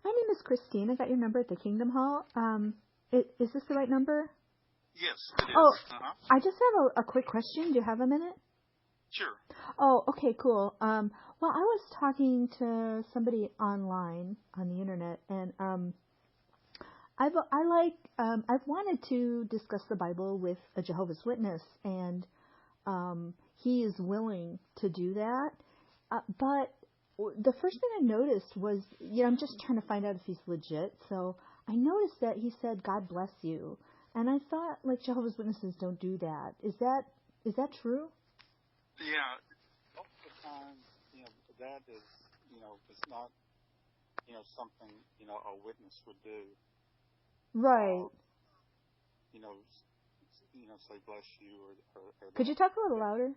My name is Christine. I got your number at the Kingdom Hall. Is this the right number? Yes, it is. Oh, I just have a quick question. Do you have a minute? Sure. Oh, okay, cool. Well, I was talking to somebody online on the internet, and I've wanted to discuss the Bible with a Jehovah's Witness, and he is willing to do that. But the first thing I noticed was, I'm just trying to find out if he's legit. So I noticed that he said, "God bless you," and I thought, like, Jehovah's Witnesses don't do that. Is that true? Yeah. Most of the time, that is, it's not, something, a witness would do. Right. Say bless you or Could you talk a little louder?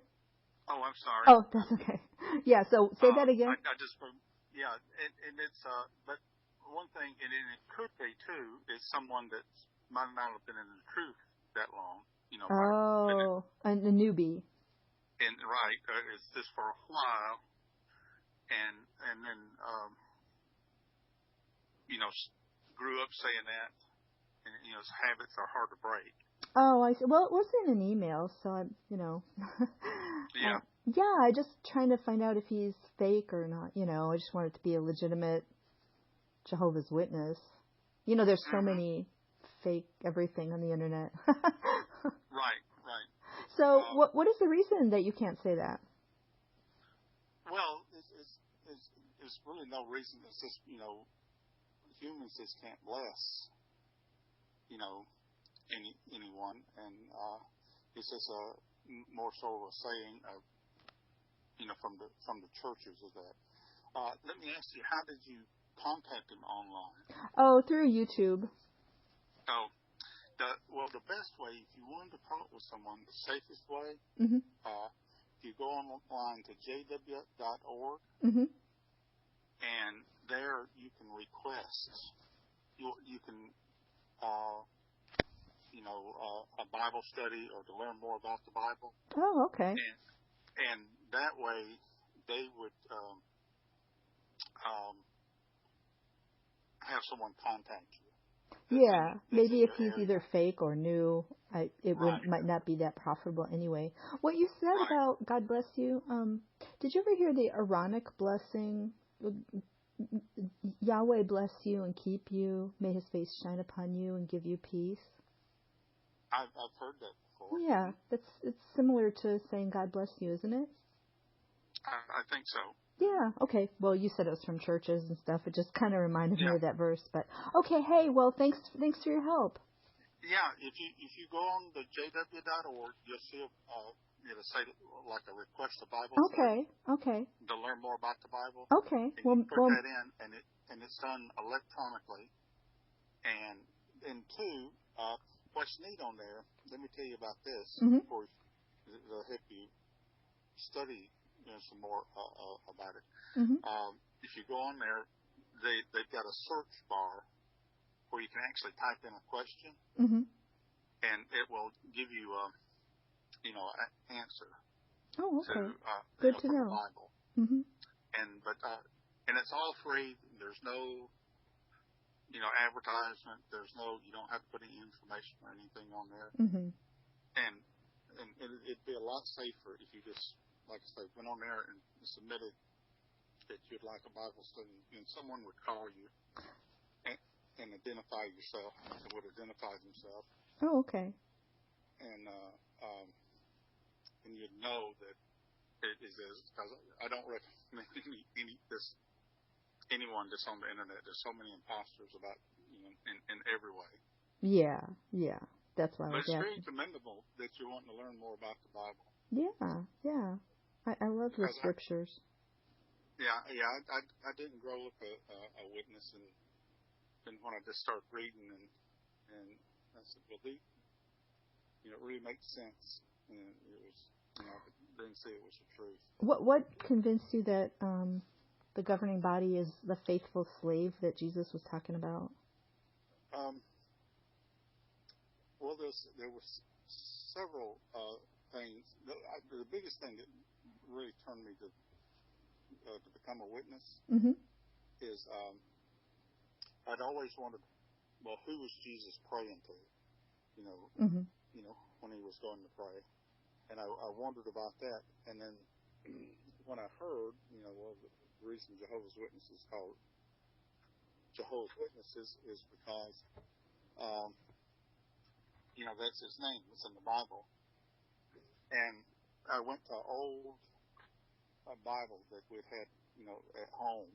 Oh, I'm sorry. Oh, that's okay. Yeah, so say that again. I just, and it's, but one thing, and it could be too, is someone that might not have been in the truth that long, Oh, a newbie. And right, it's just for a while, and then, grew up saying that, and, habits are hard to break. Oh, I see. Well, it was in an email, so I'm, Yeah. Yeah, I just trying to find out if he's fake or not. I just want it to be a legitimate Jehovah's Witness. There's so many fake everything on the internet. Right. So, what is the reason that you can't say that? Well, it's really no reason. It's just, humans just can't bless, anyone, and it's just more so a saying of, from the churches of that. Let me ask you, how did you contact him online? Oh, through YouTube. Oh, the best way, if you wanted to talk with someone, the safest way, you go online to jw.org, and there you can request. You can, a Bible study or to learn more about the Bible. Oh, okay. And that way, they would have someone contact you. Yeah, maybe if he's either fake or new, might not be that profitable anyway. What you said about God bless you, did you ever hear the Aaronic blessing? Yahweh bless you and keep you. May his face shine upon you and give you peace. I've heard that before. Yeah, it's similar to saying God bless you, isn't it? I think so. Yeah, okay. Well, you said it was from churches and stuff. It just kind of reminded me of that verse. But okay, hey, well, thanks for your help. Yeah, if you go on the jw.org, you'll see it'll say like a request a Bible study. Okay. To learn more about the Bible. Okay. And you put that in, and it's done electronically. And two, what's neat on there? Let me tell you about this before it'll help you study some more about it. If you go on there, they've got a search bar where you can actually type in a question, and it will give you an answer. Oh, okay. Good to know. The Bible. And it's all free. There's no advertisement. You don't have to put any information or anything on there. And it'd be a lot safer if you just, like I say, went on there and submitted that you'd like a Bible study, and someone would call you and identify yourself, and would identify themselves. Oh, okay. And you'd know that it is, because I don't recommend anyone that's on the internet. There's so many imposters about, in every way. Yeah, that's why. But it's very commendable that you're wanting to learn more about the Bible. Yeah. I love the scriptures. I didn't grow up a witness, and when I just started reading, and I said, well, it really makes sense, and it was, I didn't say it was the truth. What convinced you that the governing body is the faithful slave that Jesus was talking about? Well, there was several things. The biggest thing that really turned me to become a witness is I'd always wondered, well, who was Jesus praying to? Mm-hmm. When he was going to pray, and I wondered about that. And then when I heard, well, the reason Jehovah's Witnesses called Jehovah's Witnesses is because, that's his name. It's in the Bible. And I went to an old Bible that we'd had, at home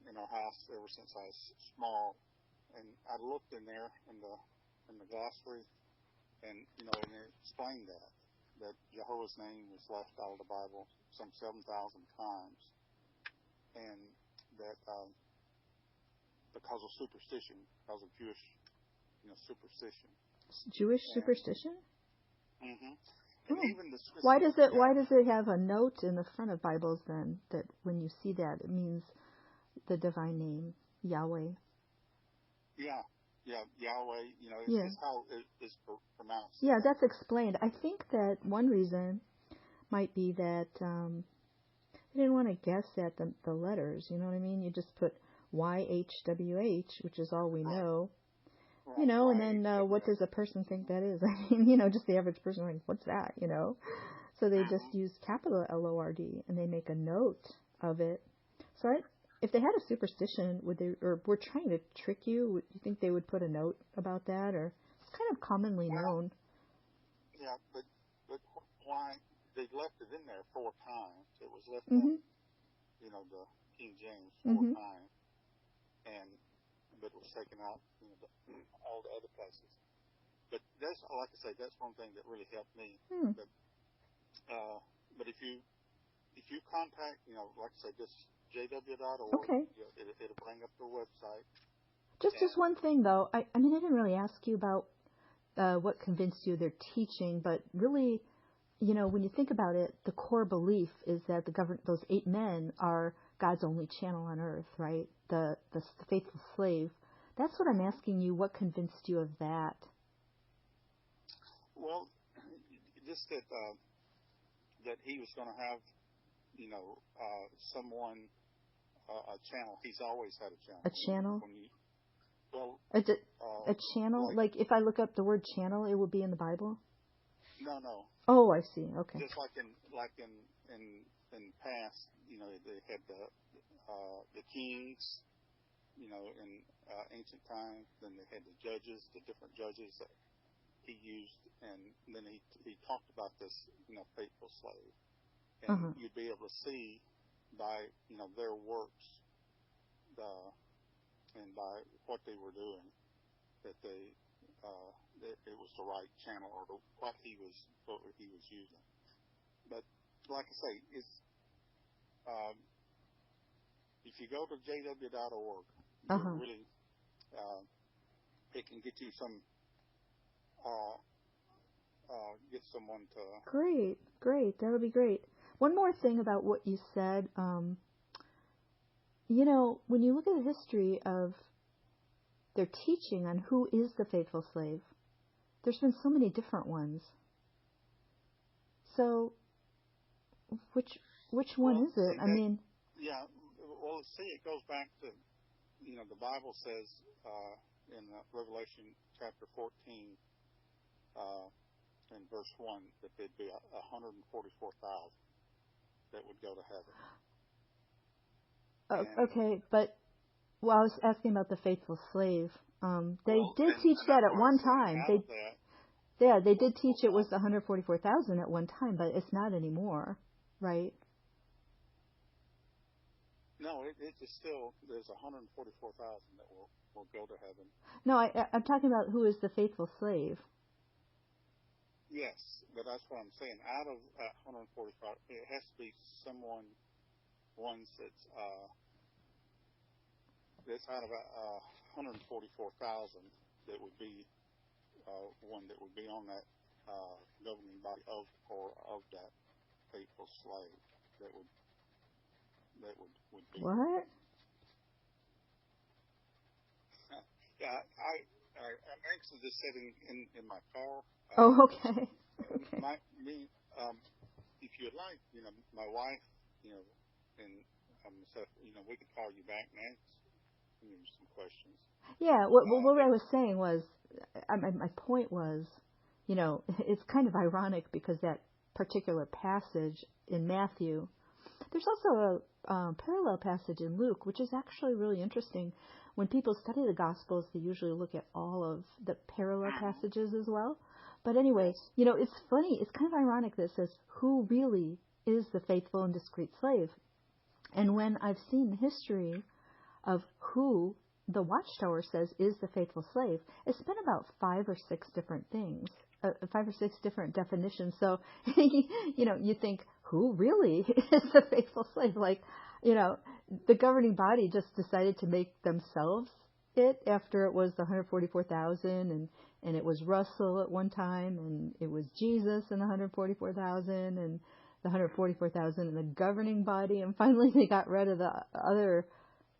in our house ever since I was small. And I looked in there in the glossary, and and it explained that Jehovah's name was left out of the Bible some 7,000 times, and that because of superstition, because of Jewish, superstition. Jewish superstition? Mm-hmm. And even the Swiss, why does it have a note in the front of Bibles then that when you see that it means the divine name Yahweh? Yeah, Yahweh. It's how it is pronounced. Yeah, that's explained. I think that one reason might be that they didn't want to guess at the letters. You know what I mean? You just put YHWH, which is all we know. Right. And then what does a person think that is? I mean, just the average person, like, what's that? So they just use capital LORD and they make a note of it. So if they had a superstition, or were trying to trick you, would you think they would put a note about that? Or it's kind of commonly known. Yeah, but why they left it in there 4 times? It was left mm-hmm. in, the King James 4 mm-hmm. times, but it was taken out, all the other places. But that's, like I say, that's one thing that really helped me. But if you contact, like I say, just jw.org, okay. It'll bring up their website. Just one thing though, I mean, I didn't really ask you about what convinced you their teaching, but really, when you think about it, the core belief is that those 8 men are God's only channel on earth, right? The faithful slave. That's what I'm asking you. What convinced you of that? Well, just that he was going to have, someone, a channel. He's always had a channel. A channel? A channel? Like if I look up the word channel, it would be in the Bible? No. Oh, I see. Okay. Just like in past, they had the kings, in ancient times. Then they had the judges, the different judges that he used, and then he talked about this, faithful slave, and you'd be able to see by their works, and by what they were doing, that that it was the right channel or what he was using. But like I say, it's if you go to jw.org, really it can get you some get someone to. Great, that'll be great. One more thing about what you said. When you look at the history of their teaching on who is the faithful slave, there's been so many different ones. So, which one is it? Yeah. Well, see, it goes back to, the Bible says in Revelation chapter 14, in verse 1, that there'd be 144,000 that would go to heaven. Okay, but I was asking about the faithful slave. They did teach that at one time. They did teach it was 144,000 at one time, but it's not anymore, right? No, it's still, there's 144,000 that will go to heaven. No, I'm talking about who is the faithful slave. Yes, but that's what I'm saying. Out of 145, it has to be ones that's out of 144,000 that would be one that would be on that governing body of that faithful slave that would be. What? Yeah, I'm actually just sitting in my car. Okay. If you'd like, my wife, and myself, we could call you back and answer some questions. questions. Yeah, what I was saying was, my point was, it's kind of ironic because that particular passage in Matthew, there's also a parallel passage in Luke, which is actually really interesting. When people study the Gospels, they usually look at all of the parallel passages as well. But anyway, it's funny, it's kind of ironic that it says, who really is the faithful and discreet slave? And when I've seen the history of who the Watchtower says is the faithful slave, it's been about 5 or 6 different things, 5 or 6 different definitions. So, you think, who really is the faithful slave? Like, the governing body just decided to make themselves it after it was the 144,000 and it was Russell at one time and it was Jesus and the 144,000 and the 144,000 in the governing body, and finally they got rid of the other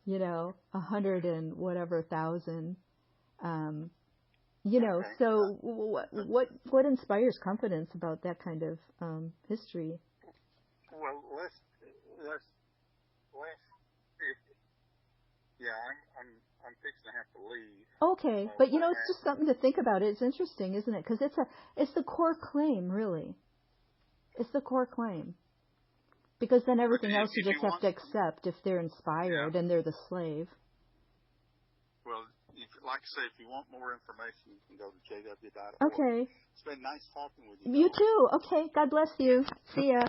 100 and whatever thousand. So what inspires confidence about that kind of history? Well, let's I'm fixing to have to leave. Okay, but it's just something to think about. It's interesting, isn't it? Because it's the core claim, really. It's the core claim. Because then everything else you just have to accept if they're inspired and they're the slave. Well, like I say, if you want more information, you can go to jw.org. Okay. It's been nice talking with you. You too. Okay. God bless you. See ya.